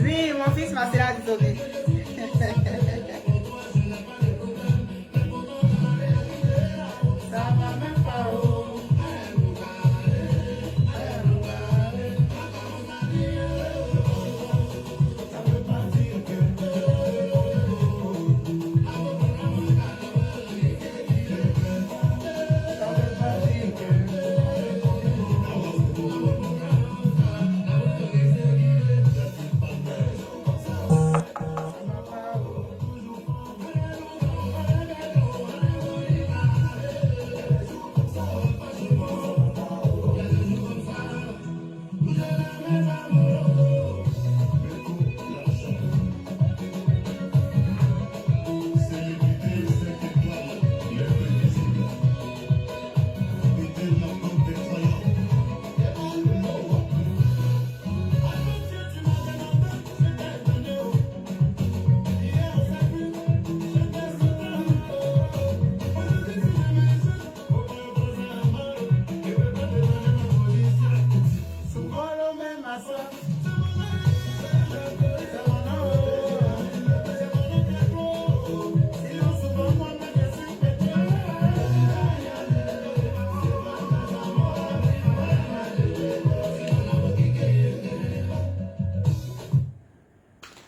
Oui, mon fils m'a cela désolé. Ça va même pas. Oh.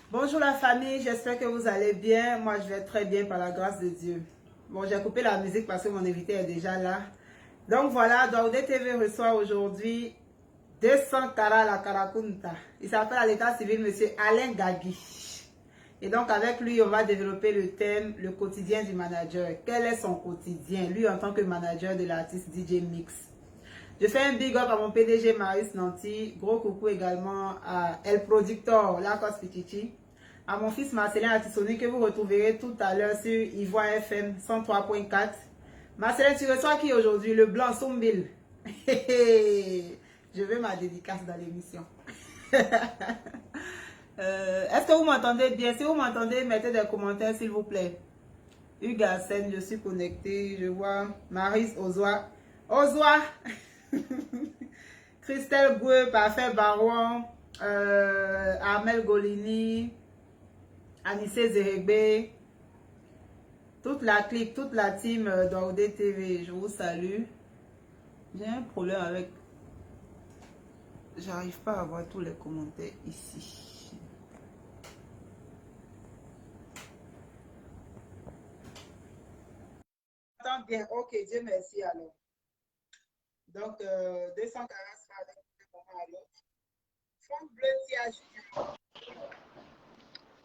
Bonjour la famille, j'espère que vous allez bien. Moi, je vais très bien par la grâce de Dieu. Bon, j'ai coupé la musique parce que mon invité est déjà là. Donc voilà, Daoudé TV reçoit aujourd'hui 200 Kara la Karakunta. Il s'appelle à l'état civil Monsieur Alain Gagui. Et donc avec lui, on va développer le thème, le quotidien du manager. Quel est son quotidien, lui en tant que manager de l'artiste DJ Mix. Je fais un big up à mon PDG Marius Nanti. Gros coucou également à El Productor, Lacos Pichichi. À mon fils Marcelin Atissoni que vous retrouverez tout à l'heure sur Ivoire FM 103.4. Marcelin, tu reçois qui aujourd'hui? Le blanc Sombil. Je veux ma dédicace dans l'émission. Est-ce que vous m'entendez bien? Si vous m'entendez, mettez des commentaires s'il vous plaît. Hugues Arsène, je suis connecté. Je vois Maris Ozoa. Ozoa. Christelle Goué, Parfait Baron, Armel Golini, Anissé Zerebe, toute la clique, toute la team d'Audé TV, je vous salue. J'ai un problème avec... J'arrive pas à voir tous les commentaires ici. Attends bien, ok, Dieu merci alors. Donc, 240 sera avec le moment à l'autre. Fond bleu, Tia Julien.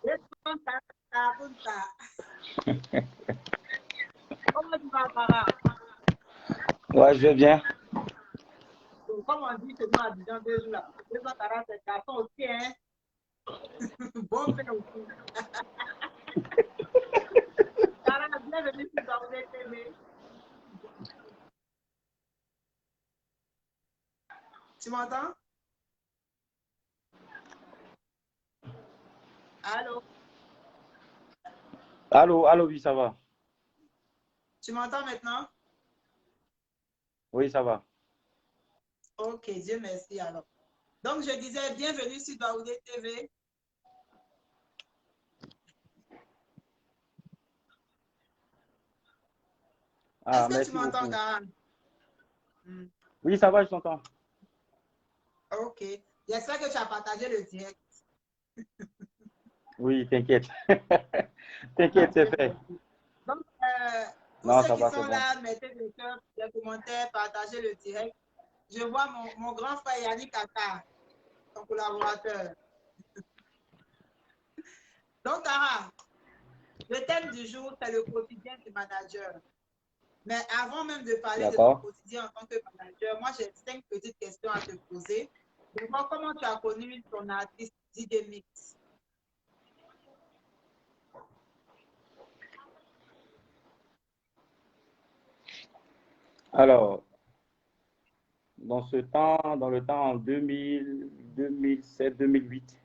240. Comment tu vas, Para? Ouais, je vais bien. Comme on dit chez nous à Abidjan 2 jours là, 240, c'est garçon aussi, hein? Bon fait aussi. Para, bienvenue sur Daoudé TV. Tu m'entends? Allô? Allô, allô, oui, ça va. Tu m'entends maintenant? Oui, ça va. Ok, Dieu merci alors. Donc, je disais bienvenue sur Daoudé TV. Ah, Est-ce que tu merci m'entends, beaucoup. Karan? Oui, ça va, je t'entends. Ok. J'espère que tu as partagé le direct. Oui, t'inquiète. T'inquiète, c'est fait. Donc, pour Non, ceux ça qui va, c'est sont bon. là, mettez des cœurs, des commentaires, partagez le direct. Je vois mon grand frère Yannick Kaka, ton collaborateur. Donc, Tara, le thème du jour, c'est le quotidien du manager. Mais avant même de parler de ton D'accord. quotidien en tant que manager, moi, j'ai 5 petites questions à te poser. D'abord, comment tu as connu ton artiste DJ Mix? Alors, dans le temps en 2007, 2008,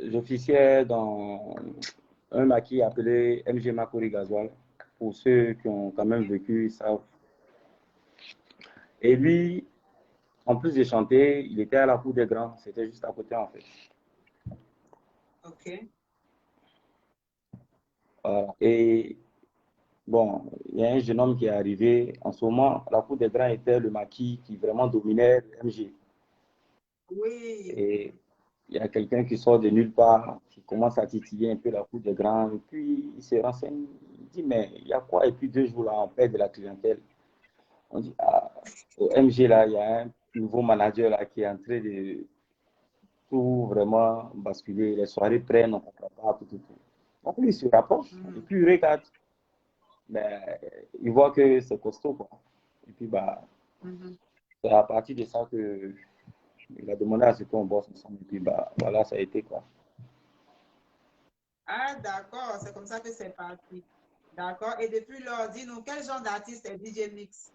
j'officiais dans un maquis appelé MG Makori Gasoil. Pour ceux qui ont quand même vécu, ils savent. Et lui, en plus de chanter, il était à la cour des grands. C'était juste à côté, en fait. Ok. Voilà. Et bon, il y a un jeune homme qui est arrivé. En ce moment, la cour des grands était le maquis qui vraiment dominait le MG. Oui. Et il y a quelqu'un qui sort de nulle part, qui commence à titiller un peu la cour des grands. Et puis, il se renseigne. Il dit, mais il y a quoi? Et puis, 2 jours là, on perd de la clientèle. On dit, ah, au MG, là, il y a un nouveau manager là, qui est en train de tout vraiment basculer. Les soirées prennent, on ne comprend pas, tout, tout, tout. Donc, lui, il se rapproche. Et Mhm. puis, il regarde. Ben, il voit que c'est costaud, quoi. Et puis, bah, Mhm. c'est à partir de ça que il a demandé à ce qu'on bosse ensemble. Et puis, bah, voilà, ça a été, quoi. Ah, d'accord. C'est comme ça que c'est parti. D'accord. Et depuis lors, dis-nous, quel genre d'artiste est DJ Mix?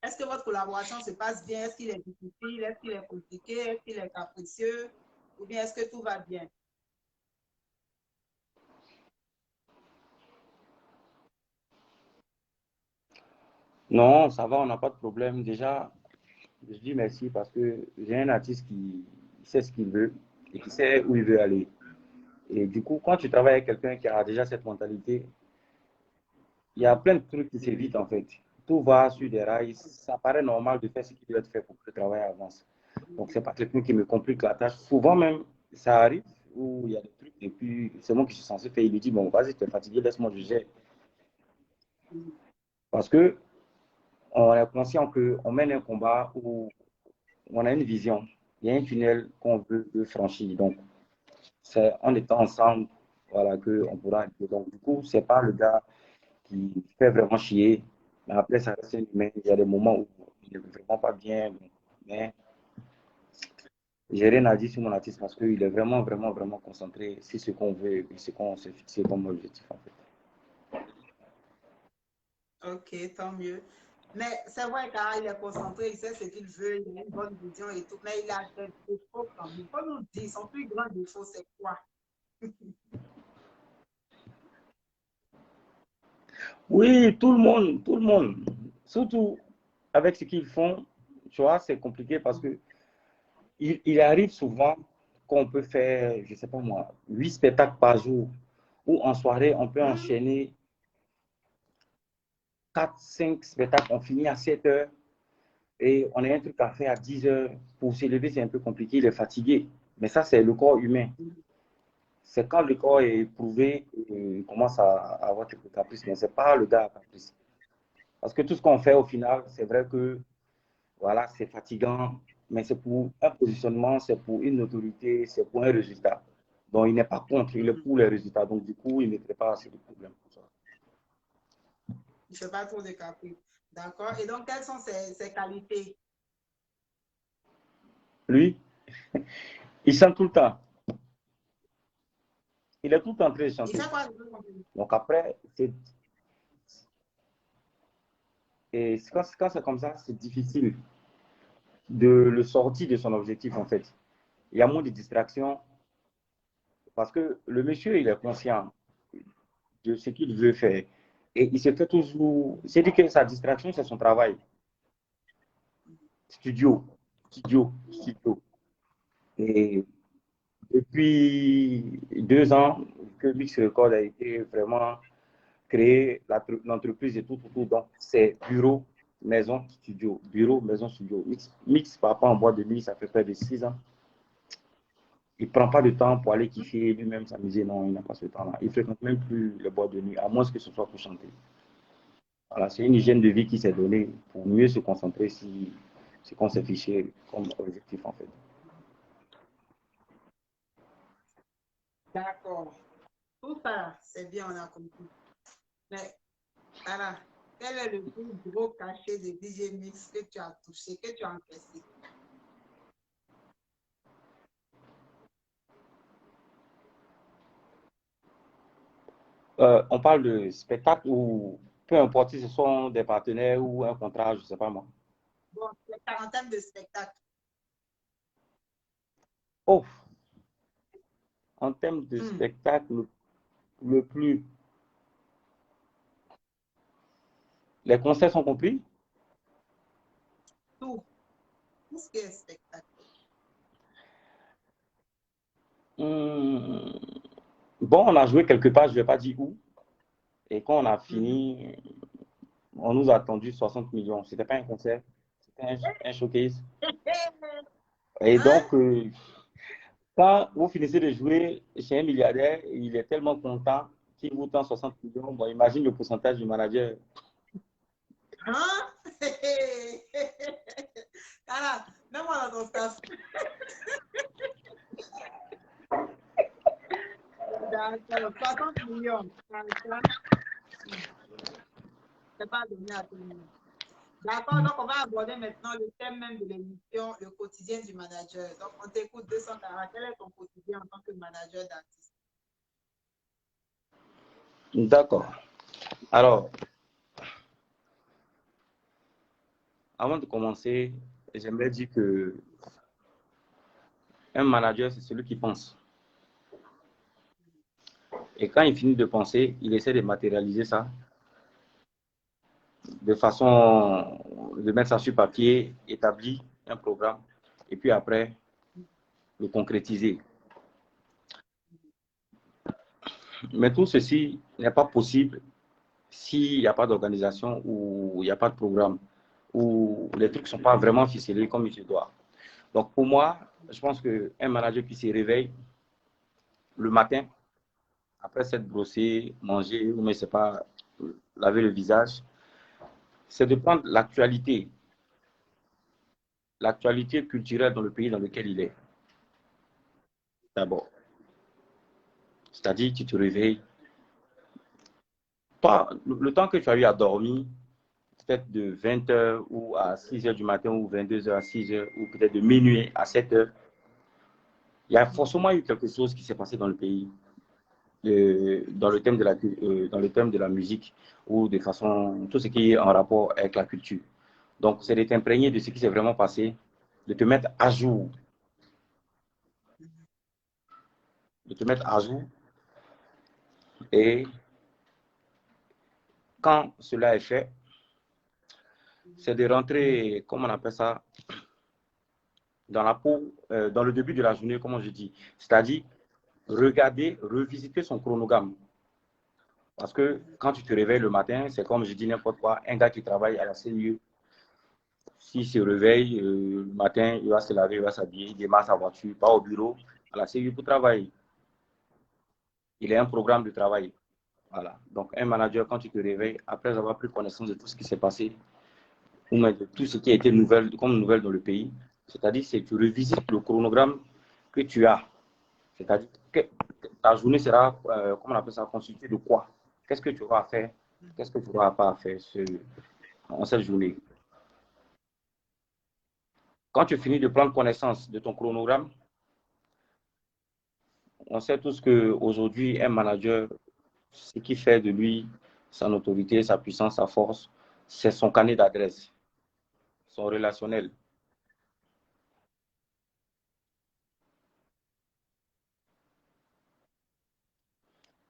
Est-ce que votre collaboration se passe bien? Est-ce qu'il est difficile? Est-ce qu'il est compliqué? Est-ce qu'il est capricieux? Ou bien est-ce que tout va bien? Non, ça va, on n'a pas de problème. Déjà, je dis merci parce que j'ai un artiste qui sait ce qu'il veut et qui sait où il veut aller. Et du coup, quand tu travailles avec quelqu'un qui a déjà cette mentalité, il y a plein de trucs qui s'évitent en fait. Tout va sur des rails. Ça paraît normal de faire ce qui doit être fait pour que le travail avance. Donc, c'est pas quelqu'un qui me complique la tâche. Souvent même, ça arrive où il y a des trucs et puis c'est moi qui suis censé faire. Il me dit, bon, vas-y, tu es fatigué, laisse-moi juger. Parce que on est conscient qu'on mène un combat où on a une vision. Il y a un tunnel qu'on veut franchir. Donc, c'est en étant ensemble voilà, qu'on pourra arriver. Donc, du coup, c'est pas le gars qui fait vraiment chier. Mais après, ça reste un humain. Il y a des moments où il n'est vraiment pas bien. Mais j'ai rien à dire sur mon artiste parce qu'il est vraiment, vraiment, vraiment concentré sur ce qu'on veut et ce qu'on s'est fixé comme objectif, en fait. Ok, tant mieux. Mais c'est vrai qu'il est concentré, il sait ce qu'il veut, il a une bonne vision et tout, mais il a des défauts quand même. Il faut nous dire, son plus grand défaut, c'est quoi? Oui, tout le monde, tout le monde. Surtout avec ce qu'ils font, tu vois, c'est compliqué parce que il arrive souvent qu'on peut faire, je sais pas moi, 8 spectacles par jour, ou en soirée, on peut Hmm? enchaîner 4, 5 spectacles, on finit à 7 heures et on a un truc à faire à 10 heures. Pour s'élever, c'est un peu compliqué, il est fatigué. Mais ça, c'est le corps humain. C'est quand le corps est éprouvé, il commence à avoir quelques caprices, mais ce n'est pas le gars à caprice. Parce que tout ce qu'on fait au final, c'est vrai que voilà, c'est fatigant, mais c'est pour un positionnement, c'est pour une autorité, c'est pour un résultat. Donc, il n'est pas contre, il est Mhm. pour les résultats. Donc, du coup, il ne mettrait pas assez de problèmes pour ça. Il ne fait pas trop de caprices. D'accord. Et donc, quelles sont ses qualités? Lui, il chante tout le temps. Il est tout le temps en train de Il chanter. fait quoi? Donc, après, quand c'est comme ça, c'est difficile de le sortir de son objectif, en fait. Il y a moins de distractions parce que le monsieur, il est conscient de ce qu'il veut faire. Et il se fait toujours. C'est dit que sa distraction, c'est son travail. Studio, studio, studio. Et depuis 2 ans que Mix Record a été vraiment créé, l'entreprise et tout, tout, tout. Donc, c'est bureau, maison, studio. Bureau, maison, studio. Mix papa en boîte de nuit, ça fait près de 6 ans. Il ne prend pas de temps pour aller kiffer lui-même s'amuser. Non, il n'a pas ce temps-là. Il ne fréquente même plus les boîtes de nuit, à moins que ce soit pour chanter. Voilà, c'est une hygiène de vie qui s'est donnée pour mieux se concentrer sur ce qu'on s'est fiché comme objectif, en fait. D'accord. Tout ça, c'est bien, on a compris. Mais, Tara, quel est le plus gros cachet de DJ Mix que tu as touché, que tu as encaissé? On parle de spectacle ou peu importe si ce sont des partenaires ou un contrat, je ne sais pas moi. Bon, c'est quarantaine de spectacles. Oh, en termes de Hmm. spectacle, le plus, les concerts sont compris? tout ce qui est spectacle. Bon, on a joué quelque part, je ne vais pas dire où. Et quand on a fini, on nous a attendu 60 millions. Ce n'était pas un concert, c'était un showcase. Et donc, quand vous finissez de jouer chez un milliardaire, il est tellement content qu'il vous tend 60 millions. Bon, imagine le pourcentage du manager. Hein? Cara, mets-moi dans ton staff. D'accord, 60 millions. C'est pas donné à tout le monde. D'accord, donc on va aborder maintenant le thème même de l'émission, le quotidien du manager. Donc on t'écoute 240. Quel est ton quotidien en tant que manager d'artiste? D'accord. Alors, avant de commencer, j'aimerais dire que un manager, c'est celui qui pense. Et quand il finit de penser, il essaie de matérialiser ça de façon de mettre ça sur papier, établir un programme, et puis après, le concrétiser. Mais tout ceci n'est pas possible s'il n'y a pas d'organisation ou il n'y a pas de programme, ou les trucs ne sont pas vraiment ficelés comme il se doit. Donc pour moi, je pense qu'un manager qui se réveille le matin, après s'être brossé, manger, ou mais c'est pas laver le visage, c'est de prendre l'actualité culturelle dans le pays dans lequel il est. D'abord. C'est-à-dire, tu te réveilles. Toi, le temps que tu as eu à dormir, peut-être de 20h ou à 6h du matin ou 22h à 6h ou peut-être de minuit à 7h, il y a forcément eu quelque chose qui s'est passé dans le pays, dans le thème de la musique ou de façon, tout ce qui est en rapport avec la culture. Donc, c'est de t'imprégner de ce qui s'est vraiment passé, de te mettre à jour, de te mettre à jour. Et quand cela est fait, c'est de rentrer, comment on appelle ça, dans la peau, dans le début de la journée, comme je dis. C'est-à-dire, regarder, revisiter son chronogramme. Parce que quand tu te réveilles le matin, c'est comme je dis n'importe quoi, un gars qui travaille à la CIE, s'il se réveille le matin, il va se laver, il va s'habiller, il démarre sa voiture, pas au bureau, à la CIE pour travailler. Il a un programme de travail. Voilà. Donc, un manager, quand tu te réveilles, après avoir pris connaissance de tout ce qui s'est passé, ou même de tout ce qui a été comme nouvelle dans le pays, c'est-à-dire que tu revisites le chronogramme que tu as. C'est-à-dire que ta journée sera, comment on appelle ça, constituée de quoi? Qu'est-ce que tu auras à faire? Qu'est-ce que tu n'auras pas à faire en cette journée? Quand tu finis de prendre connaissance de ton chronogramme, on sait tous qu'aujourd'hui, un manager, ce qui fait de lui son autorité, sa puissance, sa force, c'est son carnet d'adresse, son relationnel.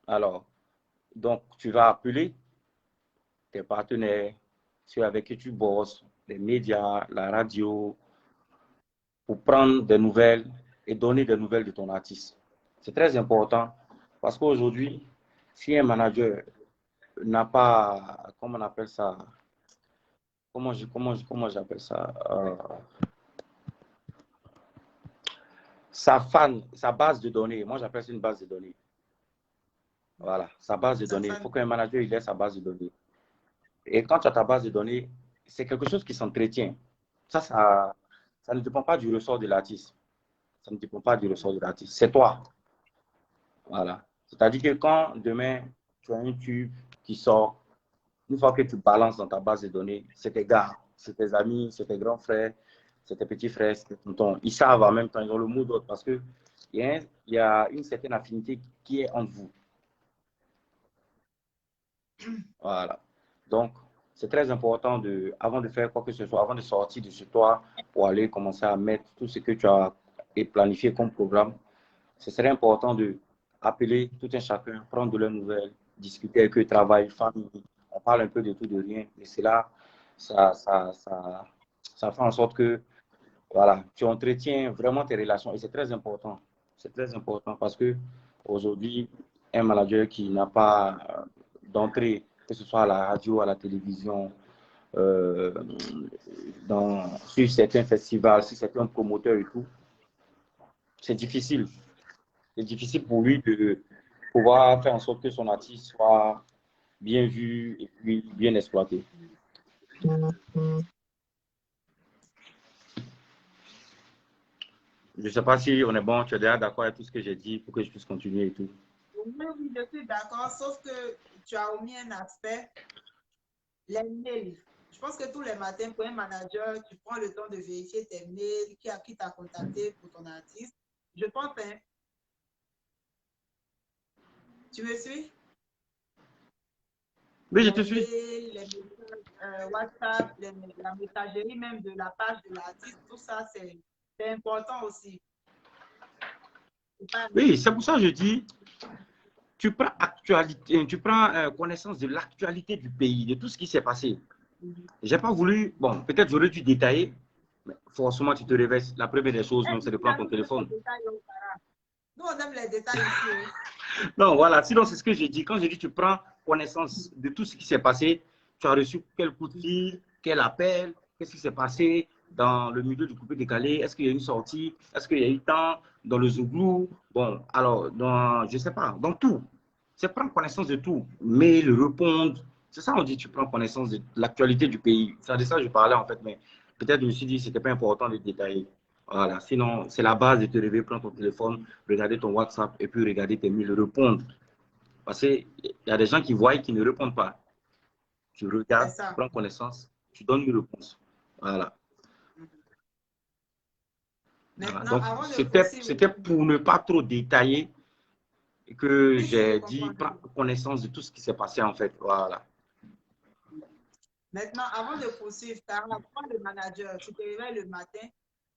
Alors, donc, tu vas appeler tes partenaires, ceux avec qui tu bosses, les médias, la radio, pour prendre des nouvelles et donner des nouvelles de ton artiste. C'est très important parce qu'aujourd'hui, si un manager n'a pas, comment on appelle ça, comment j'appelle ça, sa base de données, moi j'appelle ça une base de données. Voilà, sa base de données. Il faut qu'un manager il ait sa base de données. Et quand tu as ta base de données, c'est quelque chose qui s'entretient. Ça ne dépend pas du ressort de l'artiste. Ça ne dépend pas du ressort de l'artiste. C'est toi. Voilà. C'est-à-dire que quand demain, tu as un tube qui sort, une fois que tu balances dans ta base de données, c'est tes gars, c'est tes amis, c'est tes grands frères, c'est tes petits frères, c'est tes tontons. Ils savent en même temps, ils ont le mot d'ordre parce qu'il y a une certaine affinité qui est entre vous. Voilà. Donc, c'est très important avant de faire quoi que ce soit, avant de sortir de chez toi pour aller commencer à mettre tout ce que tu as planifié comme programme, ce serait important de appeler tout un chacun, prendre de leurs nouvelles, discuter avec eux, travail, famille. On parle un peu de tout, de rien. Et c'est là, ça Ça fait en sorte que, voilà, tu entretiens vraiment tes relations et c'est très important. C'est très important parce que aujourd'hui, un manager qui n'a pas d'entrée, que ce soit à la radio, à la télévision, euh, sur certains festivals, sur certains promoteurs et tout, c'est difficile. C'est difficile pour lui de pouvoir faire en sorte que son artiste soit bien vu et puis bien exploité. Je ne sais pas si on est bon, tu es déjà d'accord avec tout ce que j'ai dit pour que je puisse continuer et tout. Oui, oui, je suis d'accord, sauf que tu as omis un aspect, les mails. Je pense que tous les matins, pour un manager, tu prends le temps de vérifier tes mails, qui t'a contacté pour ton artiste. Je pense, hein, tu me suis? Oui, je Les te suis. mails, les messages, WhatsApp, la messagerie même de la page de l'artiste, tout ça, c'est important aussi. Oui, c'est pour ça que je dis, tu prends, actualité, tu prends connaissance de l'actualité du pays, de tout ce qui s'est passé. J'ai pas voulu, bon, peut-être j'aurais dû détailler, mais forcément tu te réveilles. La première des choses, c'est de prendre ton téléphone. Nous, on aime les détails ici. Non, voilà, sinon c'est ce que j'ai dit. Quand j'ai dit tu prends connaissance de tout ce qui s'est passé, tu as reçu quel coup de fil, quel appel, qu'est-ce qui s'est passé dans le milieu du coupé décalé, est-ce qu'il y a une sortie, est-ce qu'il y a eu temps dans le Zouglou, bon, alors, je ne sais pas, dans tout. C'est prendre connaissance de tout, mais le répondre, c'est ça on dit, tu prends connaissance de l'actualité du pays. C'est de ça que je parlais en fait, mais peut-être je me suis dit que ce n'était pas important de détailler. Voilà, sinon, c'est la base de te réveiller, prendre ton téléphone, regarder ton WhatsApp et puis regarder tes mails, répondre. Parce qu'il y a des gens qui voient et qui ne répondent pas. Tu regardes, tu prends connaissance, tu donnes une réponse. Voilà. Voilà. Maintenant, Donc, avant de c'était poursuivre, pour ne pas trop détailler que oui, si je j'ai dit comprends. prendre connaissance de tout ce qui s'est passé en fait. Voilà. Maintenant, avant de poursuivre, car prends le manager, tu te réveilles le matin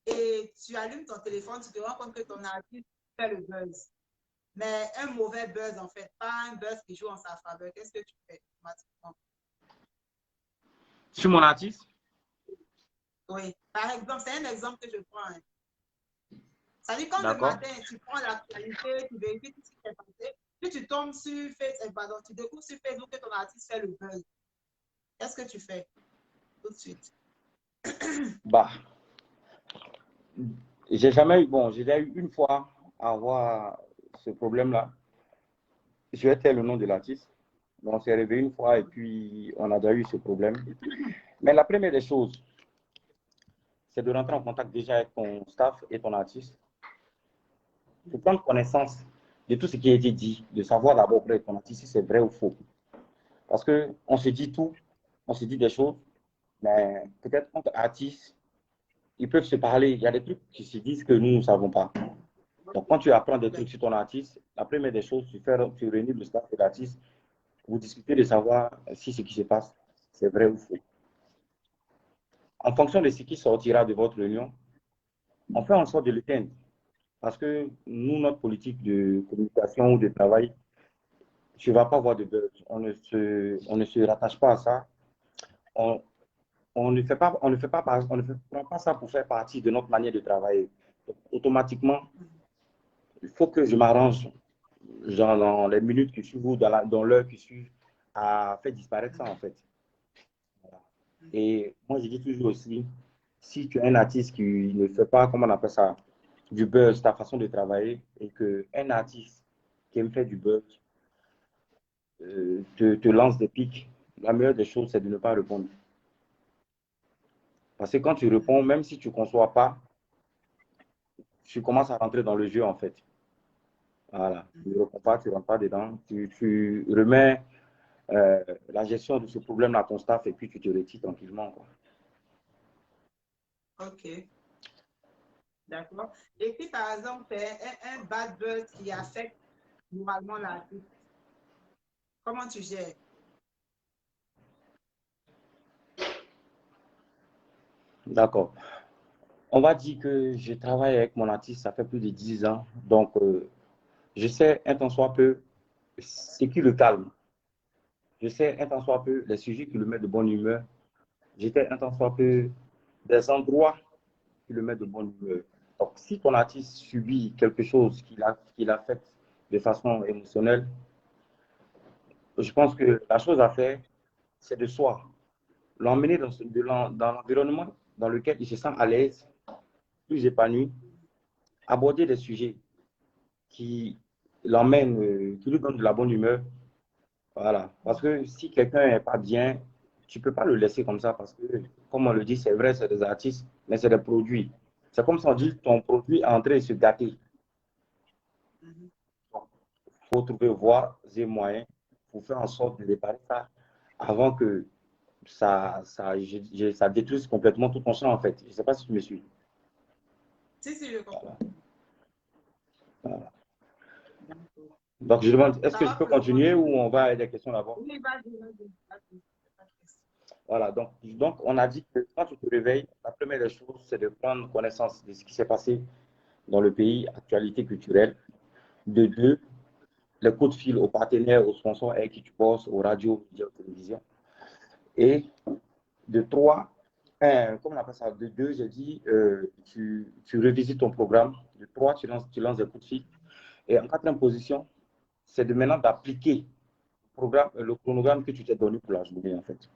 et tu allumes ton téléphone, tu te rends compte que ton artiste fait le buzz. Mais un mauvais buzz, en fait, pas un buzz qui joue en sa faveur. Qu'est-ce que tu fais automatiquement? Sur mon artiste? Oui. Par exemple, c'est un exemple que je prends. Hein. Ça dit quand le D'accord. matin, tu prends l'actualité, tu vérifies tout ce qui s'est passé, puis tu tombes sur Facebook, pardon, tu découvres sur Facebook que ton artiste fait le buzz. Qu'est-ce que tu fais tout de suite? Bah, j'ai jamais eu, bon, j'ai déjà eu une fois à avoir ce problème-là. Je vais taire le nom de l'artiste. On s'est réveillé une fois et puis on a déjà eu ce problème. Mais la première des choses, c'est de rentrer en contact déjà avec ton staff et ton artiste, de prendre connaissance de tout ce qui a été dit, de savoir d'abord auprès de ton artiste si c'est vrai ou faux. Parce qu'on se dit tout, on se dit des choses, mais peut-être entre artistes, ils peuvent se parler. Il y a des trucs qui se disent que nous ne savons pas. Donc, quand tu apprends des trucs sur ton artiste, la première des choses, tu réunis le staff de l'artiste, vous discutez de savoir si ce qui se passe, c'est vrai ou faux. En fonction de ce qui sortira de votre réunion, on fait en sorte de l'éteindre. Parce que nous, notre politique de communication ou de travail, tu ne vas pas voir de buzz. On ne se rattache pas à ça. On, on ne prend pas ça pour faire partie de notre manière de travailler. Donc, automatiquement, il faut que je m'arrange, genre dans les minutes qui suivent ou dans l'heure qui suit, à faire disparaître ça en fait. Voilà. Et moi, je dis toujours aussi, si tu es un artiste qui ne fait pas, comment on appelle ça, du buzz, ta façon de travailler, et qu'un artiste qui aime faire du buzz te lance des pics, la meilleure des choses, c'est de ne pas répondre. Parce que quand tu réponds, même si tu ne conçois pas, tu commences à rentrer dans le jeu en fait. Voilà. Tu ne réponds pas, tu ne rentres pas dedans, tu remets la gestion de ce problème à ton staff et puis tu te retires tranquillement. Quoi. OK. D'accord. Et puis, par exemple, c'est un bad buzz qui affecte moralement l'artiste. Comment tu gères? D'accord. On va dire que je travaille avec mon artiste, ça fait plus de 10 ans. Donc, je sais un tant soit peu ce qui le calme. Je sais un tant soit peu les sujets qui le mettent de bonne humeur. Je sais un tant soit peu des endroits qui le mettent de bonne humeur. Donc, si ton artiste subit quelque chose qui l'affecte de façon émotionnelle, je pense que la chose à faire, c'est de soi, l'emmener dans l'environnement dans lequel il se sent à l'aise, plus épanoui, aborder des sujets qui l'emmènent, qui lui donnent de la bonne humeur. Voilà. Parce que si quelqu'un n'est pas bien, tu ne peux pas le laisser comme ça parce que, comme on le dit, c'est vrai, c'est des artistes, mais c'est des produits. C'est comme si on dit ton produit est en train de se gâter. Mhm. Il faut trouver voies et moyens pour faire en sorte de réparer ça avant que ça détruise complètement tout ton champ, en fait. Je ne sais pas si tu me suis. Si, si, je comprends. Voilà. D'accord. Donc, je demande, est-ce Ça que je va peux pour le continuer moment? ou on va à des questions d'abord? Oui, vas-y, vas-y. Vas-y. Pas de question. Voilà, donc, on a dit que quand tu te réveilles, la première des choses, c'est de prendre connaissance de ce qui s'est passé dans le pays, actualité culturelle. De deux, les coups de fil aux partenaires, aux sponsors avec qui tu bosses, aux radios, aux télévisions. Et de trois, comme on appelle ça, de deux, j'ai dit, tu revisites ton programme. De trois, tu lances des coups de fil. Et en quatrième position, c'est de maintenant d'appliquer le chronogramme que tu t'es donné pour la journée, en fait.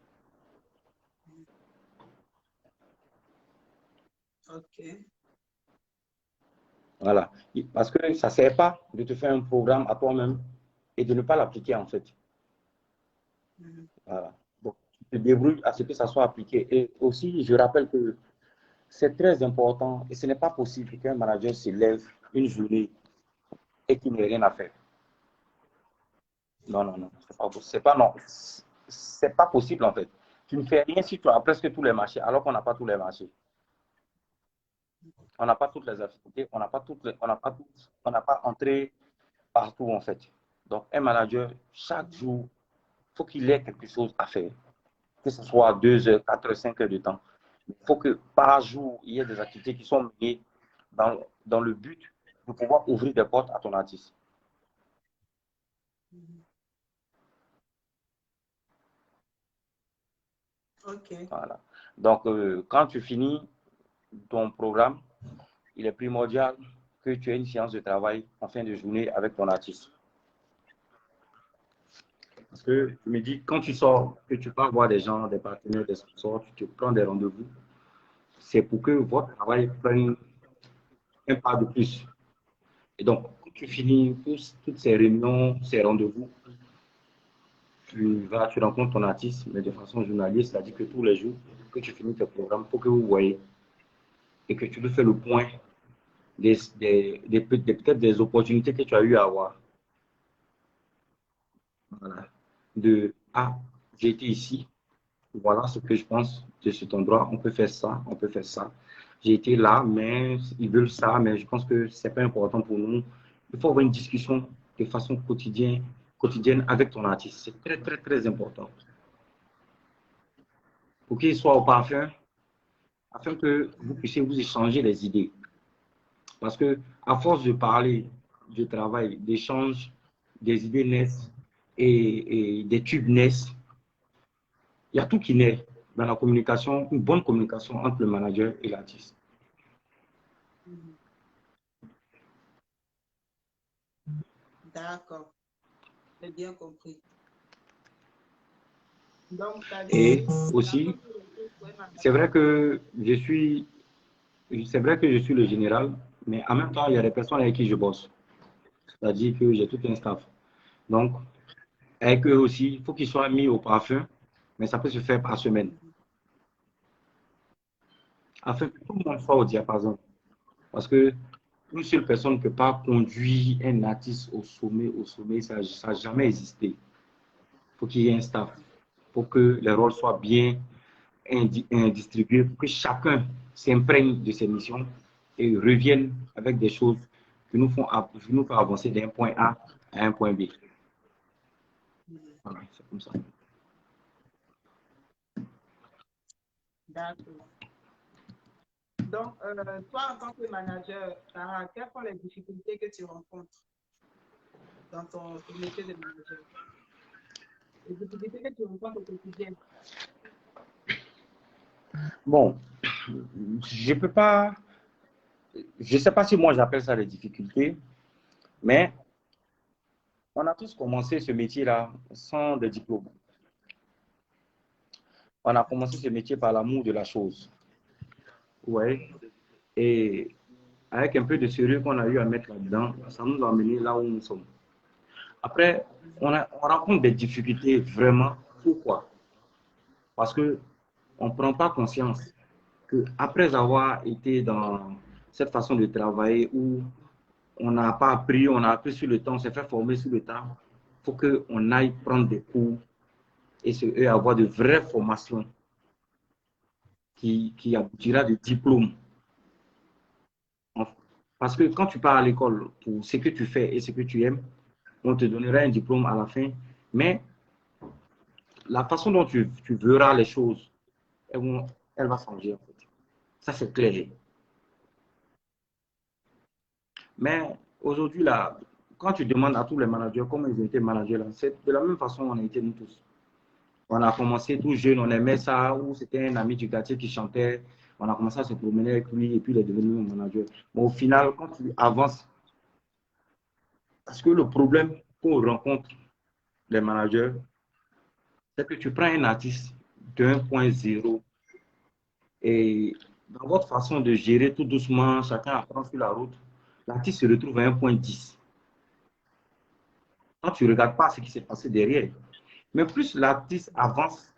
Ok. Voilà. Parce que ça ne sert pas de te faire un programme à toi-même et de ne pas l'appliquer, en fait. Mhm. Voilà. Donc, tu te débrouilles à ce que ça soit appliqué. Et aussi, je rappelle que c'est très important et ce n'est pas possible qu'un manager se lève une journée et qu'il n'ait rien à faire. Non, non, non. C'est pas possible, en fait. Tu ne fais rien si tu as presque tous les marchés, alors qu'on n'a pas tous les marchés. On n'a pas toutes les activités, on n'a pas entré partout, en fait. Donc, un manager, chaque jour, il faut qu'il ait quelque chose à faire. Que ce soit 2 heures, 4 heures, 5 heures de temps. Il faut que par jour, il y ait des activités qui sont menées dans le but de pouvoir ouvrir des portes à ton artiste. Mhm. Ok. Voilà. Donc, quand tu finis ton programme, il est primordial que tu aies une séance de travail en fin de journée avec ton artiste. Parce que tu me dis, quand tu sors, que tu vas voir des gens, des partenaires, des sponsors, tu te prends des rendez-vous, c'est pour que votre travail prenne un pas de plus. Et donc, quand tu finis toutes ces réunions, ces rendez-vous, tu rencontres ton artiste, mais de façon journaliste, c'est-à-dire que tous les jours que tu finis tes programmes, il faut que vous voyez et que tu lui fais le point peut-être des opportunités que tu as eu à avoir. Voilà. Ah, j'ai été ici, voilà ce que je pense de cet endroit, on peut faire ça, on peut faire ça. J'ai été là, mais ils veulent ça, mais je pense que c'est pas important pour nous. Il faut avoir une discussion de façon quotidienne avec ton artiste. C'est très, très, très important. Pour qu'il soit au parfum, afin que vous puissiez vous échanger les idées. Parce que à force de parler, de travail, d'échange, des idées naissent et des tubes naissent. Il y a tout qui naît dans la communication, une bonne communication entre le manager et l'artiste. Mhm. D'accord. J'ai bien compris. Donc, ça veut Et dire, la aussi, première des choses pour un c'est manager, vrai que c'est vrai que je suis le général, mais en même temps, il y a des personnes avec qui je bosse. C'est-à-dire que j'ai tout un staff. Donc, avec eux aussi, il faut qu'ils soient mis au parfum, mais ça peut se faire par semaine, mhm. afin que tout le monde soit au diapason. Parce que une seule personne ne peut pas conduire un artiste au sommet, ça n'a jamais existé. Il faut qu'il y ait un staff, pour que les rôles soient bien distribués, pour que chacun s'imprègne de ses missions et revienne avec des choses qui nous font avancer d'un point A à un point B. Mhm. Voilà, c'est comme ça. D'accord. Donc, toi, en tant que manager, Sarah, quelles sont les difficultés que tu rencontres dans ton métier de manager? Les difficultés que tu rencontres au quotidien. Bon, je peux pas, je sais pas si moi j'appelle ça des difficultés, mais on a tous commencé ce métier-là sans des diplômes. On a commencé ce métier par l'amour de la chose. Ouais. Et avec un peu de sérieux qu'on a eu à mettre là-dedans, ça nous a amené là où nous sommes. Après, on rencontre des difficultés vraiment. Pourquoi? Parce que on ne prend pas conscience que après avoir été dans cette façon de travailler où on n'a pas appris, on a appris sur le temps, on s'est fait former sur le temps, il faut qu'on aille prendre des cours et avoir de vraies formations qui aboutira de diplômes. Parce que quand tu pars à l'école pour ce que tu fais et ce que tu aimes, on te donnera un diplôme à la fin, mais la façon dont tu verras les choses, elle va changer en fait. Ça, c'est clair. Mais aujourd'hui, là, quand tu demandes à tous les managers comment ils ont été managers, là, c'est de la même façon on a été nous tous. On a commencé tout jeune, on aimait ça, ou c'était un ami du quartier qui chantait. On a commencé à se promener avec lui et puis il est devenu mon manager. Mais au final, quand tu avances, parce que le problème qu'on rencontre les managers, c'est que tu prends un artiste de 1.0 et dans votre façon de gérer tout doucement, chacun apprend sur la route, l'artiste se retrouve à 1.10. Quand tu ne regardes pas ce qui s'est passé derrière, mais plus l'artiste avance,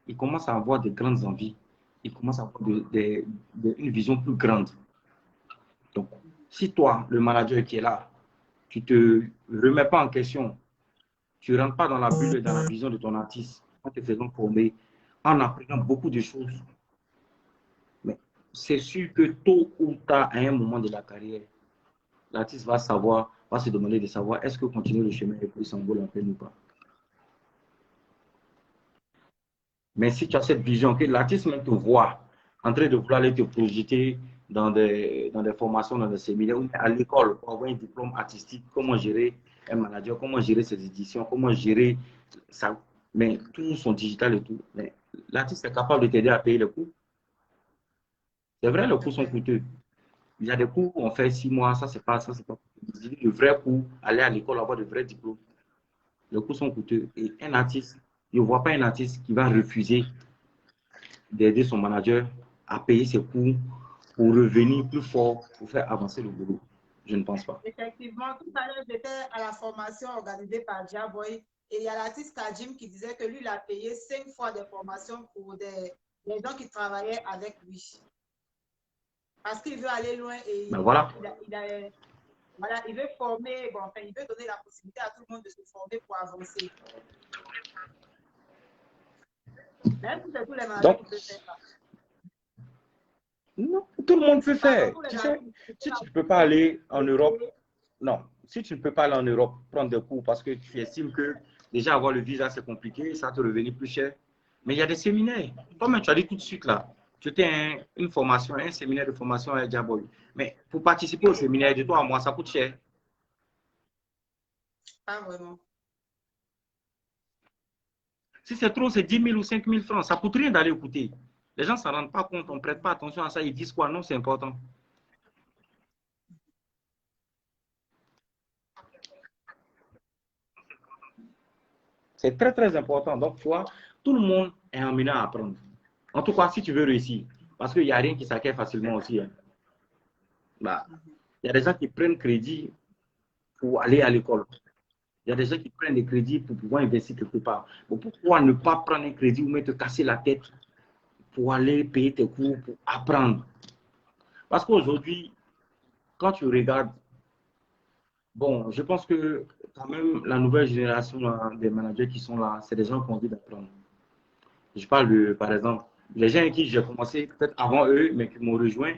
il commence à avoir de grandes envies, il commence à avoir une vision plus grande. Donc, si toi, le manager qui est là, tu ne te remets pas en question, tu ne rentres pas dans la bulle et dans la vision de ton artiste, en te faisant former, en apprenant beaucoup de choses, mais c'est sûr que tôt ou tard, à un moment de la carrière, l'artiste va savoir, va se demander de savoir est-ce que continuer le chemin est plus symbole en peine ou pas. Mais si tu as cette vision, que l'artiste même te voit en train de vouloir aller te projeter dans des formations, dans des séminaires, ou à l'école pour avoir un diplôme artistique, comment gérer un manager, comment gérer ses éditions, comment gérer ça, mais tout son digital et tout. Mais l'artiste est capable de t'aider à payer les coûts. C'est vrai, les coûts sont coûteux. Il y a des cours où on fait 6 mois, ça, c'est pas. Le vrai cours, aller à l'école, avoir de vrais diplômes. Les cours sont coûteux. Et un artiste, je ne vois pas un artiste qui va refuser d'aider son manager à payer ses coûts pour revenir plus fort, pour faire avancer le boulot. Je ne pense pas. Effectivement, tout à l'heure, j'étais à la formation organisée par Diaboy et il y a l'artiste Kajim qui disait que lui, il a payé 5 fois des formations pour des gens qui travaillaient avec lui. Parce qu'il veut aller loin et Ben voilà. voilà, il veut former, bon, enfin, il veut donner la possibilité à tout le monde de se former pour avancer. Même si c'est tous les managers qui peuvent faire ça. Non, tout le monde peut faire. Tu sais, si tu ne peux pas aller en Europe, non, si tu ne peux pas aller en Europe prendre des cours parce que tu estimes que déjà avoir le visa c'est compliqué, ça te revenir plus cher. Mais il y a des séminaires. Toi-même, tu as dit tout de suite là, tu as une formation, un séminaire de formation à Diaboy. Mais pour participer au séminaire de toi à moi, ça coûte cher. Pas vraiment. Si c'est trop, c'est 10 000 ou 5 000 francs. Ça ne coûte rien d'aller écouter. Les gens ne s'en rendent pas compte, on ne prête pas attention à ça. Ils disent quoi? Non, c'est important. C'est très, très important. Donc, tu vois, tout le monde est amené à apprendre. En tout cas, si tu veux réussir. Parce qu'il n'y a rien qui s'acquiert facilement aussi. Hein. Bah, il y a des gens qui prennent crédit pour aller à l'école. Il y a des gens qui prennent des crédits pour pouvoir investir quelque part. Bon, pourquoi ne pas prendre un crédit ou même te casser la tête pour aller payer tes cours, pour apprendre? Parce qu'aujourd'hui, quand tu regardes, bon, je pense que quand même la nouvelle génération là, des managers qui sont là, c'est des gens qui ont envie d'apprendre. Je parle de, par exemple, les gens avec qui j'ai commencé peut-être avant eux, mais qui m'ont rejoint,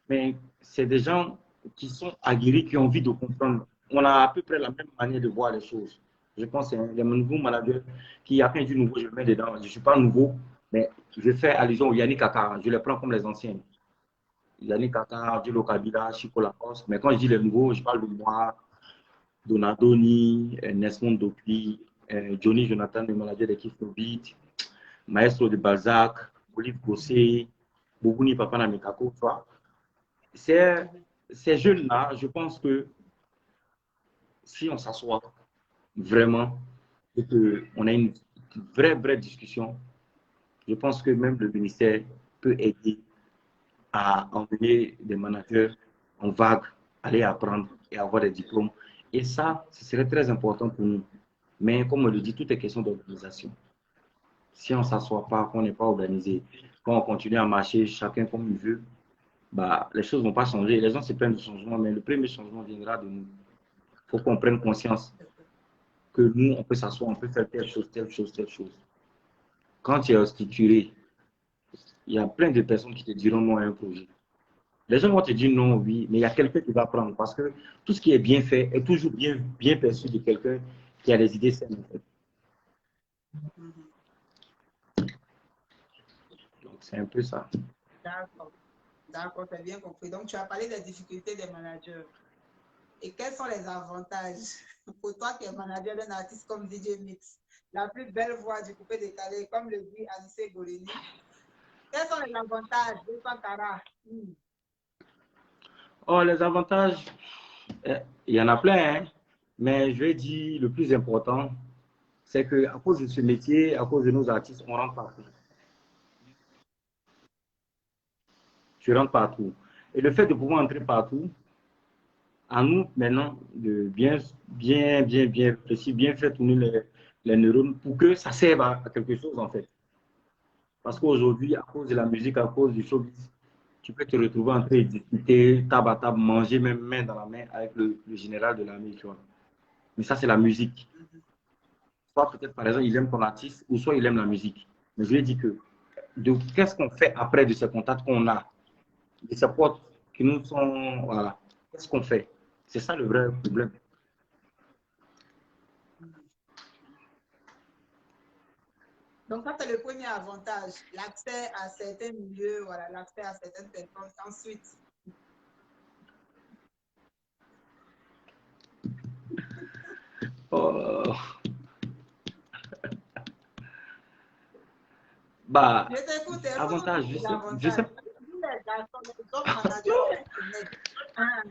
mais c'est des gens qui sont aguerris, qui ont envie de comprendre. On a à peu près la même manière de voir les choses. Je pense que c'est un nouveau manager qui a fait du nouveau, je le mets dedans. Je ne suis pas nouveau, mais je fais allusion au Yannick Kaka. Je les prends comme les anciens. Yannick Kaka, Dilo Kabila, Chico Lacoste. Mais quand je dis les nouveaux, je parle de moi, Donadoni, Nesmond Dopi, Johnny Jonathan, le manager d'équipe Nobit, Maestro de Balzac, Olive Gossé, Boubouni Papa Namikako, tu vois. Ces, ces jeunes-là, je pense que si on s'assoit vraiment et qu'on a une vraie discussion, je pense que même le ministère peut aider à envoyer des managers en vague, aller apprendre et avoir des diplômes. Et ça, ce serait très important pour nous. Mais comme on le dit, tout est question d'organisation. Si on ne s'assoit pas, qu'on n'est pas organisé, quand on continue à marcher chacun comme il veut, bah, les choses ne vont pas changer. Les gens se plaignent du changement, mais le premier changement viendra de nous. Il faut qu'on prenne conscience que nous, on peut s'asseoir, on peut faire telle chose, telle chose, telle chose. Quand tu es structuré, il y a plein de personnes qui te diront non à un projet. Les gens vont te dire non, oui, mais il y a quelqu'un qui va prendre parce que tout ce qui est bien fait est toujours bien perçu de quelqu'un qui a des idées saines. En fait. Donc, c'est un peu ça. D'accord. D'accord, tu as bien compris. Donc, tu as parlé des difficultés des managers. Et quels sont les avantages pour toi qui es manager d'un artiste comme DJ Mix, la plus belle voix du coupé décalé, comme le dit Anissé Golini? Quels sont les avantages de Sankara? Oh, les avantages, il y en a plein, hein, mais je vais dire le plus important, c'est qu'à cause de ce métier, à cause de nos artistes, on rentre partout. Tu rentres partout. Et le fait de pouvoir entrer partout, à nous maintenant de bien réfléchir, bien faire tourner les neurones pour que ça serve à quelque chose en fait. Parce qu'aujourd'hui, à cause de la musique, à cause du showbiz, tu peux te retrouver en train de discuter, table à table, manger même main dans la main avec le général de l'armée, tu vois. Mais ça, c'est la musique. Soit peut-être, par exemple, il aime ton artiste, ou soit il aime la musique. Mais je lui ai dit que qu'est-ce qu'on fait après de ces contacts qu'on a, de ces potes qui nous sont, voilà, qu'est-ce qu'on fait? C'est ça le vrai problème. Donc, ça, c'est le premier avantage, l'accès à certains milieux, voilà, l'accès à certaines personnes. Ensuite, Oh, bah, je t'écoute, il faut avantage, nous dire je sais. l'avantage. Nous, les garçons, les hommes managers, on est. Ah,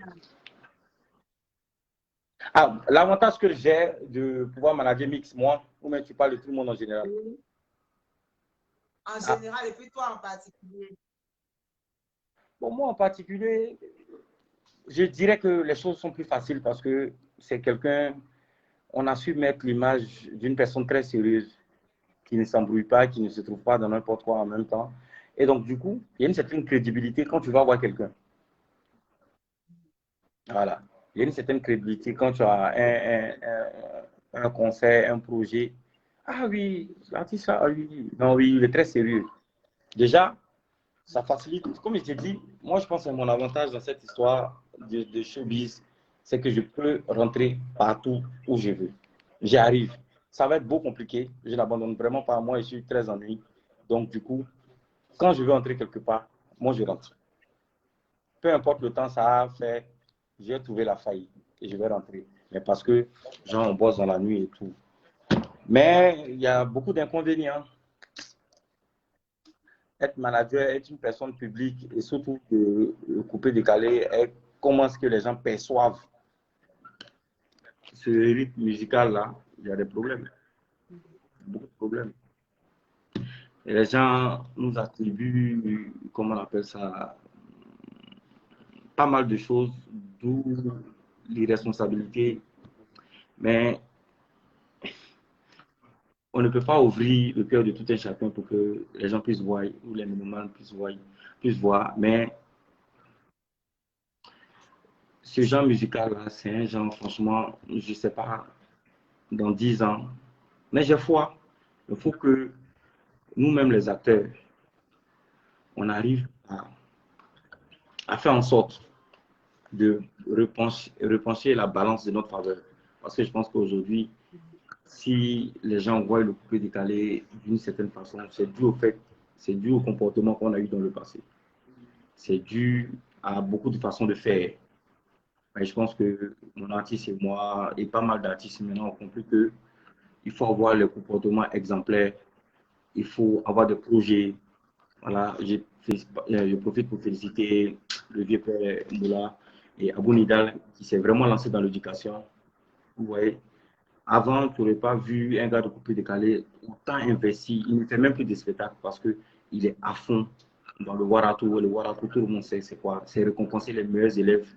Ah, l'avantage que j'ai de pouvoir manager mix, moi, ou même tu parles de tout le monde en général. oui. En Ah, général, et puis toi en particulier. bon, moi en particulier, je dirais que les choses sont plus faciles parce que c'est quelqu'un, on a su mettre l'image d'une personne très sérieuse, qui ne s'embrouille pas, qui ne se trouve pas dans n'importe quoi en même temps. Et donc, du coup, il y a une certaine crédibilité quand tu vas voir quelqu'un. Voilà. Il y a une certaine crédibilité quand tu as un concert, un projet. Ah oui, l'artiste, ah oui. Non, oui, il est très sérieux. Déjà, ça facilite. Comme je t'ai dit, moi, je pense que mon avantage dans cette histoire de showbiz, c'est que je peux rentrer partout où je veux. J'y arrive. Ça va être beau compliqué. Je n'abandonne vraiment pas. Moi, je suis très ennuyé. Donc, du coup, quand je veux entrer quelque part, moi, je rentre. Peu importe le temps ça a fait, j'ai trouvé la faille et je vais rentrer. Mais parce que, genre, on bosse dans la nuit et tout. Mais il y a beaucoup d'inconvénients. Être manager, être une personne publique et surtout de couper décalé, est comment est-ce que les gens perçoivent ce rythme musical-là. Il y a des problèmes, beaucoup de problèmes. Et les gens nous attribuent, comment on appelle ça, pas mal de choses, d'où l'irresponsabilité. Mais on ne peut pas ouvrir le cœur de tout un chacun pour que les gens puissent voir, ou les mélomanes puissent voir. Mais ce genre musical-là, c'est un genre, franchement, je ne sais pas, dans 10 ans. Mais j'ai foi. Il faut que nous-mêmes, les acteurs, on arrive à faire en sorte de repencher la balance de notre faveur. Parce que je pense qu'aujourd'hui, si les gens voient le coupé décalé d'une certaine façon, c'est dû au fait, c'est dû au comportement qu'on a eu dans le passé. C'est dû à beaucoup de façons de faire. Mais je pense que mon artiste et moi, et pas mal d'artistes maintenant, ont compris qu'il faut avoir le comportement exemplaire, il faut avoir des projets. Voilà, je profite pour féliciter le vieux père Moula et Abou Nidal qui s'est vraiment lancé dans l'éducation. Vous voyez, avant, tu n'aurais pas vu un gars de coupé décalé autant investi. Il ne fait même plus de spectacles parce qu'il est à fond dans le Waratou. Le Waratou, tout le monde sait c'est quoi. C'est récompenser les meilleurs élèves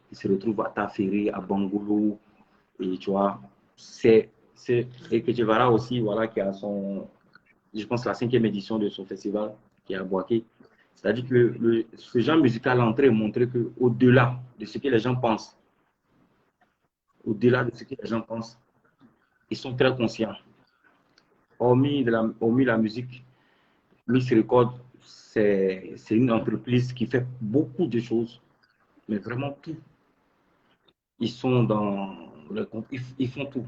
qui se retrouvent à Taféré, à Bangolo. Et tu vois, et que tu verras aussi, voilà, qui a son, je pense, la 5e édition de son festival qui est à Boaké. C'est-à-dire que ce genre musical est en train de montrer qu'au-delà de ce que les gens pensent, au-delà de ce que les gens pensent, ils sont très conscients. Hormis la musique, Miss Record, c'est une entreprise qui fait beaucoup de choses, mais vraiment tout. Ils sont dans le, ils font tout.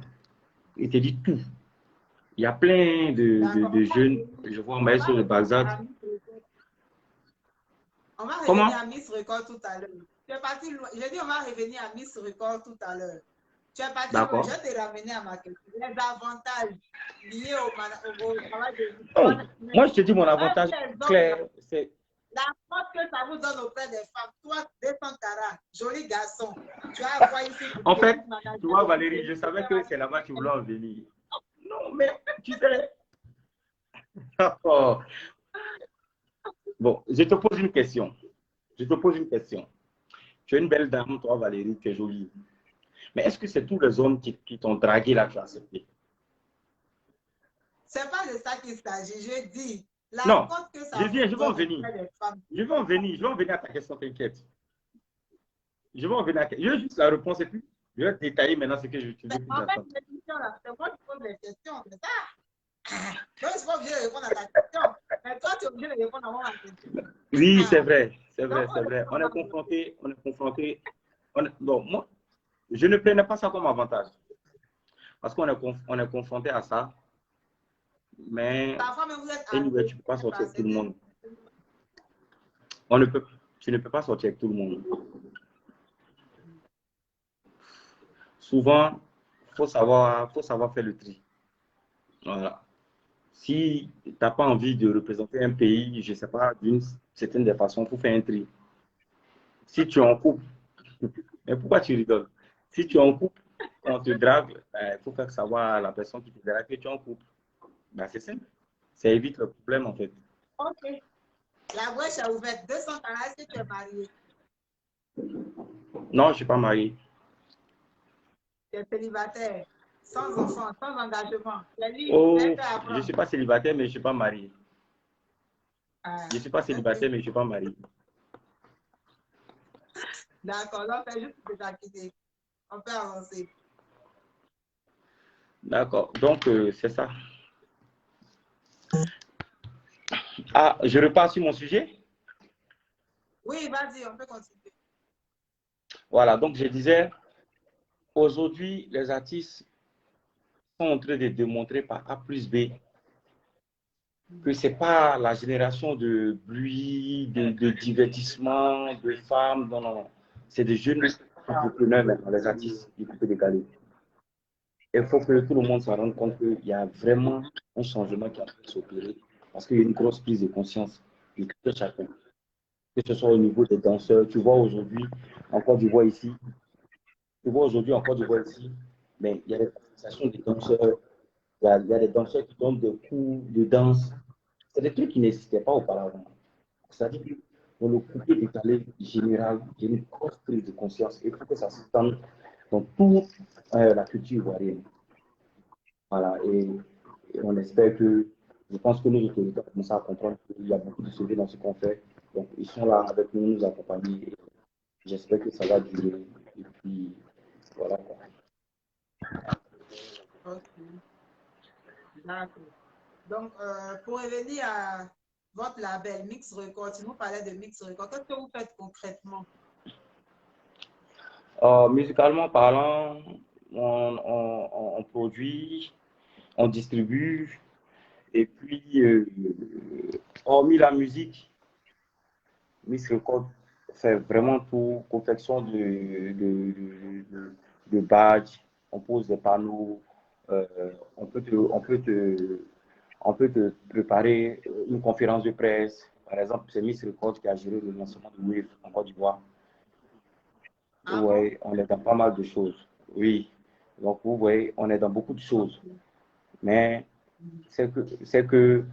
Ils te disent tout. Il y a plein de jeunes, je vois Maël sur le Bazar. On va Comment? revenir à Miss Record tout à l'heure. Tu es parti loin. J'ai dit on va revenir à Miss Record tout à l'heure. Tu es parti loin. Je t'ai ramené à ma question. Les avantages liés au travail de oh, moi, je te dis mon avantage clair, c'est... La force que ça vous donne auprès des femmes. Toi, 200 carats, joli garçon. Tu vas avoir ici... En fait, tu vois, Valérie, je savais que c'est là-bas que tu voulais en venir. Non, mais tu sais... Oh. Bon, je te pose une question. Je te pose une question. Tu es une belle dame, toi, Valérie, tu es jolie. Mais est-ce que c'est tous les hommes qui t'ont dragué là, tu as accepté? C'est pas de ça qu'il s'agit. Je dis, la non, force que ça je vous viens, je vais en donne venir. auprès des femmes. Je vais en venir à ta question, t'inquiète. Je vais en venir à... Je veux juste la réponse et puis je vais détailler maintenant ce que je veux que tu En fait, attends. c'est moi qui pose les questions, c'est ça? Donc, je suis pas obligé de répondre à ta question. Mais toi, tu es obligé de répondre à moi question. Oui, c'est vrai, c'est vrai, c'est vrai. On est confronté. Non, moi, je ne prenais pas ça comme avantage. Parce qu'on est confronté à ça. Mais parfois, même vous êtes anyway, tu ne peux pas sortir avec tout le monde. Tu ne peux pas sortir avec tout le monde. Souvent, il faut savoir faire le tri. Voilà. Si tu n'as pas envie de représenter un pays, je ne sais pas, d'une certaine des façons, il faut faire un tri. Si tu es en couple, mais pourquoi tu rigoles? Si tu es en couple, quand on te drague, il faut faire savoir à la personne qui te drague que tu es en couple. Ben, c'est simple. Ça évite le problème, en fait. Ok. La brèche est ouverte. 200 ans, est-ce que tu es marié? Non, je ne suis pas marié. Tu es célibataire, sans enfant, sans engagement. Oh, je ne suis pas célibataire, mais je ne suis pas marié. Ah, je ne suis pas célibataire, mais je ne suis pas marié. D'accord, là, c'est juste pour t'acquitter. On peut avancer. D'accord, donc c'est ça. Ah, je repars sur mon sujet? Oui, vas-y, on peut continuer. Voilà, donc je disais, aujourd'hui, les artistes sont en train de démontrer par A plus B que ce n'est pas la génération de bruit, de divertissement, de femmes, non, non, non. C'est des jeunes entrepreneurs maintenant, les artistes du couple décalé. Il faut que tout le monde se rende compte qu'il y a vraiment un changement qui a pu s'opérer parce qu'il y a une grosse prise de conscience de tout chacun. Que ce soit au niveau des danseurs, tu vois aujourd'hui, en Côte d'Ivoire ici, mais il y a des associations de danseurs, il y a des danseurs qui donnent des cours de danse. C'est des trucs qui n'existaient pas auparavant. C'est-à-dire que dans le coupé décalé général, il y a une grosse prise de conscience. Et il faut que ça s'étende dans toute la culture ivoirienne. Voilà, et on espère que, je pense que nos autorités ont commencé à comprendre qu'il y a beaucoup de sujets dans ce qu'on fait. Donc, ils sont là avec nous, nous accompagner. J'espère que ça va durer. Et puis, voilà. Ok. D'accord. Donc, pour revenir à votre label Mix Record, tu nous parlais de Mix Record. Qu'est-ce que vous faites concrètement? Musicalement parlant, on produit, on distribue, et puis, hormis la musique, Miss Record fait vraiment tout, confection de badges, on pose des panneaux, euh, on peut te préparer une conférence de presse, Par exemple, c'est Miss Record qui a géré le lancement de Wave en Côte d'Ivoire. Ah bon? Oui, on est dans pas mal de choses. Oui. Donc, vous voyez, on est dans beaucoup de choses. Ok. Mais c'est que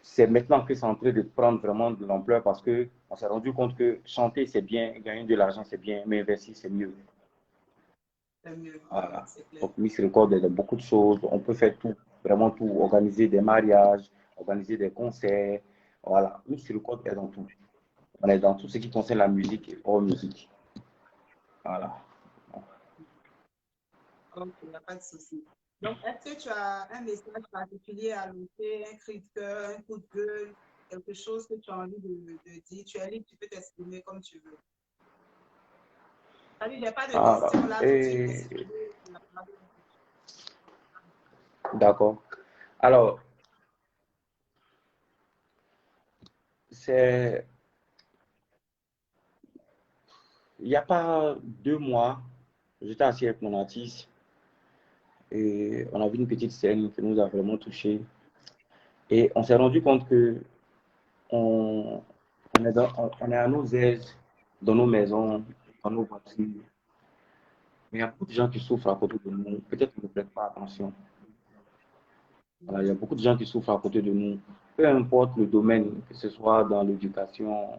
c'est maintenant que c'est en train de prendre vraiment de l'ampleur parce que on s'est rendu compte que chanter c'est bien, gagner de l'argent c'est bien, mais investir c'est mieux. C'est mieux, ouais, Voilà. c'est clair. Donc Miss Record est dans beaucoup de choses, on peut faire tout, vraiment tout, organiser des mariages, organiser des concerts. Voilà, Miss Record est dans tout. On est dans tout ce qui concerne la musique et hors musique. Voilà. Ok, il n'y a pas de souci. Donc, est-ce que tu as un message particulier à lancer, un cri de cœur, un coup de gueule, quelque chose que tu as envie de dire? Tu es libre, tu peux t'exprimer comme tu veux. Ça dit, j'ai pas de Ah, questions là tout de suite, mais si tu et veux, la parole. d'accord. Alors, c'est il n'y a pas 2 mois, j'étais assis avec mon artiste et on a vu une petite scène qui nous a vraiment touchés. Et on s'est rendu compte que on, on est à nos aises, dans nos maisons, dans nos voitures. Mais il y a beaucoup de gens qui souffrent à côté de nous. Peut-être qu'ils ne prêtent pas attention. Voilà, il y a beaucoup de gens qui souffrent à côté de nous. Peu importe le domaine, que ce soit dans l'éducation,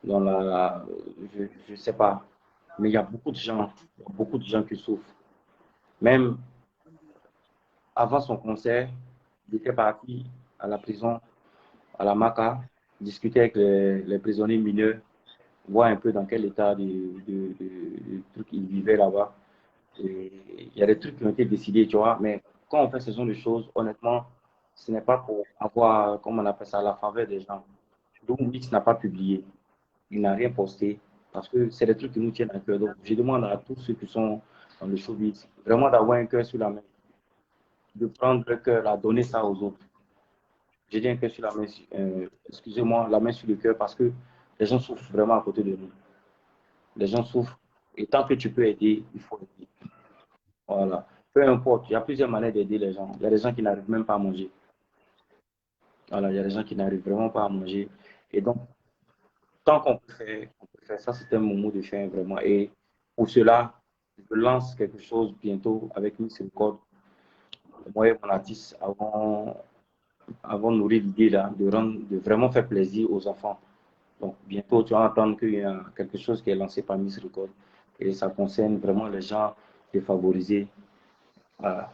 dans je ne sais pas. Mais il y a beaucoup de gens qui souffrent. Même avant son concert, il était parti à la prison, à la Maca, discuter avec les prisonniers mineurs, voir un peu dans quel état de trucs ils vivaient là-bas. Et il y a des trucs qui ont été décidés, tu vois, mais quand on fait ce genre de choses, honnêtement, ce n'est pas pour avoir, comment on appelle ça, la faveur des gens. Donc, Mix n'a pas publié, il n'a rien posté, parce que c'est des trucs qui nous tiennent à cœur. Donc, je demande à tous ceux qui sont dans le showbiz, vraiment d'avoir un cœur sur la main, de prendre le cœur, à donner ça aux autres. J'ai dit un cœur sur la main, excusez-moi, la main sur le cœur, parce que les gens souffrent vraiment à côté de nous. Les gens souffrent, et tant que tu peux aider, il faut aider. Voilà. Peu importe, il y a plusieurs manières d'aider les gens. Il y a des gens qui n'arrivent même pas à manger. Voilà, il y a des gens qui n'arrivent vraiment pas à manger. Et donc, tant on peut faire ça, c'est un moment de fin vraiment. Et pour cela, je lance quelque chose bientôt avec Miss Code. Moi et mon artiste avons nourri l'idée là de vraiment faire plaisir aux enfants. Donc, bientôt, tu vas entendre qu'il y a quelque chose qui est lancé par Miss Record. Et ça concerne vraiment les gens défavorisés. Voilà.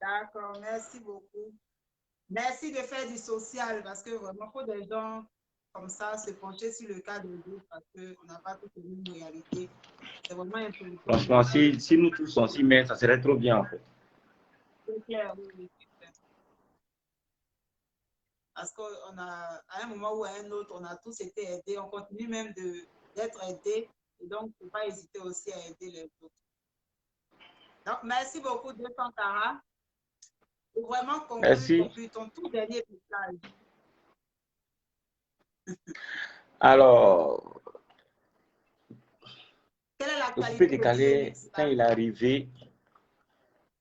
D'accord, merci beaucoup. Merci de faire du social parce que vraiment, il faut des gens comme ça se pencher sur le cas de l'autre parce qu'on n'a pas toutes les mêmes réalités. C'est vraiment important Franchement, de si nous tous on s'y met, ça serait trop bien en fait. c'est clair, oui, oui, c'est clair. Parce qu'on a, à un moment ou à un autre, on a tous été aidés, on continue même d'être aidés. Et donc, il ne faut pas hésiter aussi à aider les autres. Donc, merci beaucoup, de Tara. Pour vraiment Merci. conclure ton tout dernier message. Alors, Quelle est le coupé l'actualité de décalé, DMX quand là? il est arrivé,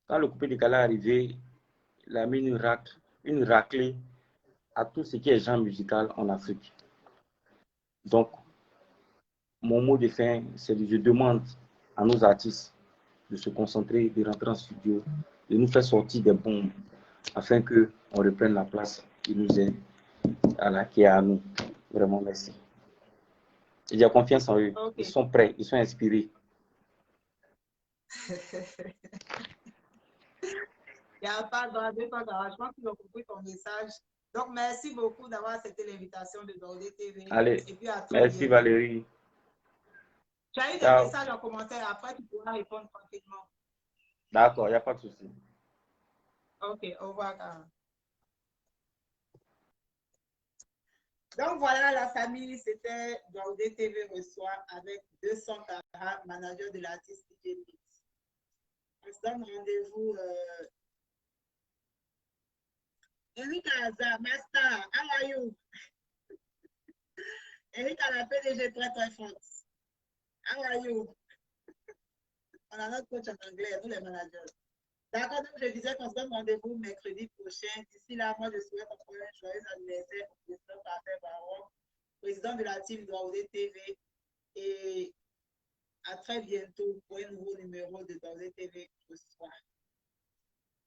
quand le coupé décalé est arrivé, il a mis une raclée à tout ce qui est genre musical en Afrique. Donc, mon mot de fin, c'est que je demande à nos artistes de se concentrer, de rentrer en studio, de nous faire sortir des bombes afin qu'on reprenne la place qui nous est qui est à nous. Vraiment, merci. J'ai confiance en eux. Ils Ok. sont prêts, ils sont inspirés. Il n'y a pas de pas grave. Je pense qu'ils ont compris ton message. Donc, merci beaucoup d'avoir accepté l'invitation de Dordé TV. Allez, Et puis, à très merci bientôt. Valérie. Tu as eu des Ciao. messages en commentaire. Après, tu pourras répondre tranquillement. D'accord, il n'y a pas de souci. Ok, au revoir, Karen. Donc, voilà, la famille, c'était Dordé TV reçoit avec 200 Kara, manager de l'artiste DJ Mix. On se donne rendez-vous. Eric Aza, Master, how are you? Eric a la PDG très très forte. How are you? On a notre coach en anglais, nous les managers. D'accord, donc je disais qu'on se donne rendez-vous mercredi prochain. D'ici là, moi, je souhaite encore un joyeux anniversaire au président Parfait Baron, président de la team Daoudé TV. Et à très bientôt pour un nouveau numéro de Daoudé TV ce soir.